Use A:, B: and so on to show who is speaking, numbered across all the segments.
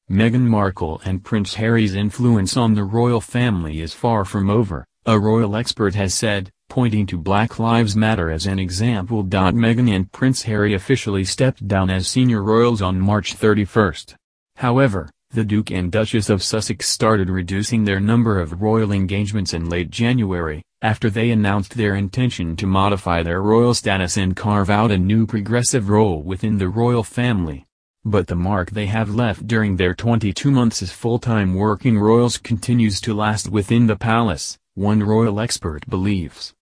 A: Meghan Markle and Prince Harry's influence on the royal family is far from over, a royal expert has said, pointing to Black Lives Matter as an example. Meghan and Prince Harry officially stepped down as senior royals on March 31. However, the Duke and Duchess of Sussex started reducing their number of royal engagements in late January, after they announced their intention to modify their royal status and carve out a new progressive role within the royal family. But the mark they have left during their 22 months as full-time working royals continues to last within the palace, one royal expert believes.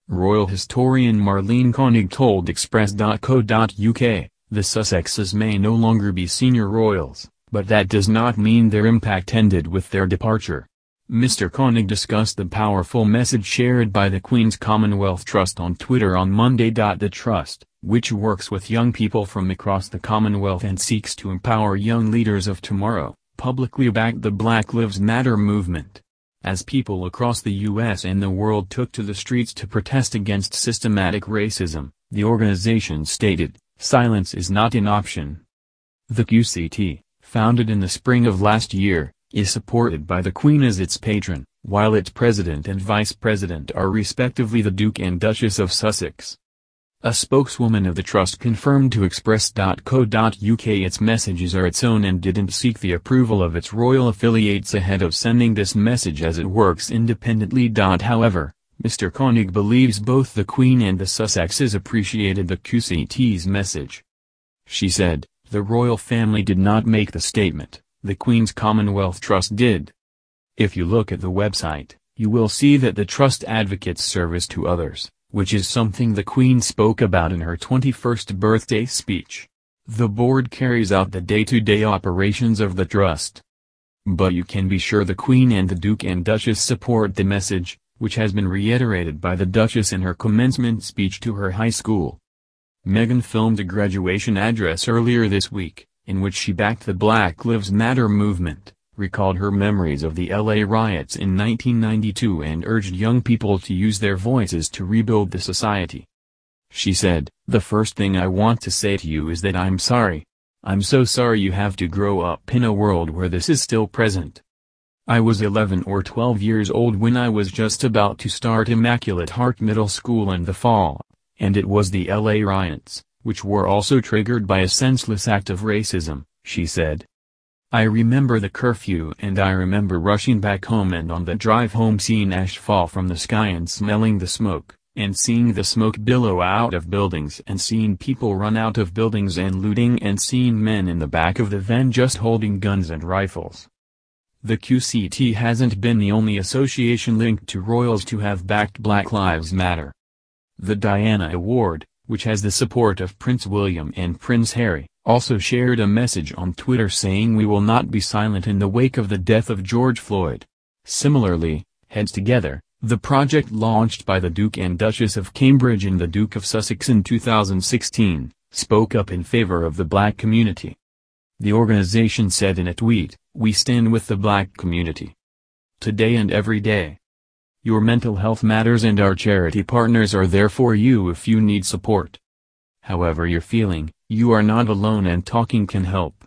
A: Royal historian Marlene Koenig told Express.co.uk, the Sussexes may no longer be senior royals, but that does not mean their impact ended with their departure. Mr. Koenig discussed the powerful message shared by the Queen's Commonwealth Trust on Twitter on Monday. The Trust, which works with young people from across the Commonwealth and seeks to empower young leaders of tomorrow, publicly backed the Black Lives Matter movement. As people across the U.S. and the world took to the streets to protest against systematic racism, the organization stated, "Silence is not an option." The QCT, founded in the spring of last year, is supported by the Queen as its patron, while its president and vice president are respectively the Duke and Duchess of Sussex. A spokeswoman of the Trust confirmed to Express.co.uk its messages are its own and didn't seek the approval of its royal affiliates ahead of sending this message as it works independently. However, Mr. Koenig believes both the Queen and the Sussexes appreciated the QCT's message. She said, "The royal family did not make the statement, the Queen's Commonwealth Trust did. If you look at the website, you will see that the Trust advocates service to others, which is something the Queen spoke about in her 21st birthday speech. The board carries out the day-to-day operations of the Trust. But you can be sure the Queen and the Duke and Duchess support the message, which has been reiterated by the Duchess in her commencement speech to her high school." Meghan filmed a graduation address earlier this week, in which she backed the Black Lives Matter movement, recalled her memories of the LA riots in 1992 and urged young people to use their voices to rebuild the society. She said, "The first thing I want to say to you is that I'm sorry. I'm so sorry you have to grow up in a world where this is still present. I was 11 or 12 years old when I was just about to start Immaculate Heart Middle School in the fall, and it was the LA riots, which were also triggered by a senseless act of racism," she said. "I remember the curfew and I remember rushing back home and on the drive home seeing ash fall from the sky and smelling the smoke, and seeing the smoke billow out of buildings and seeing people run out of buildings and looting and seeing men in the back of the van just holding guns and rifles." The QCT hasn't been the only association linked to royals to have backed Black Lives Matter. The Diana Award, which has the support of Prince William and Prince Harry, also shared a message on Twitter saying "We will not be silent in the wake of the death of George Floyd." Similarly, Heads Together, the project launched by the Duke and Duchess of Cambridge and the Duke of Sussex in 2016, spoke up in favor of the Black community. The organization said in a tweet, "We stand with the Black community. Today and every day. Your mental health matters and our charity partners are there for you if you need support. However you're feeling, you are not alone and talking can help."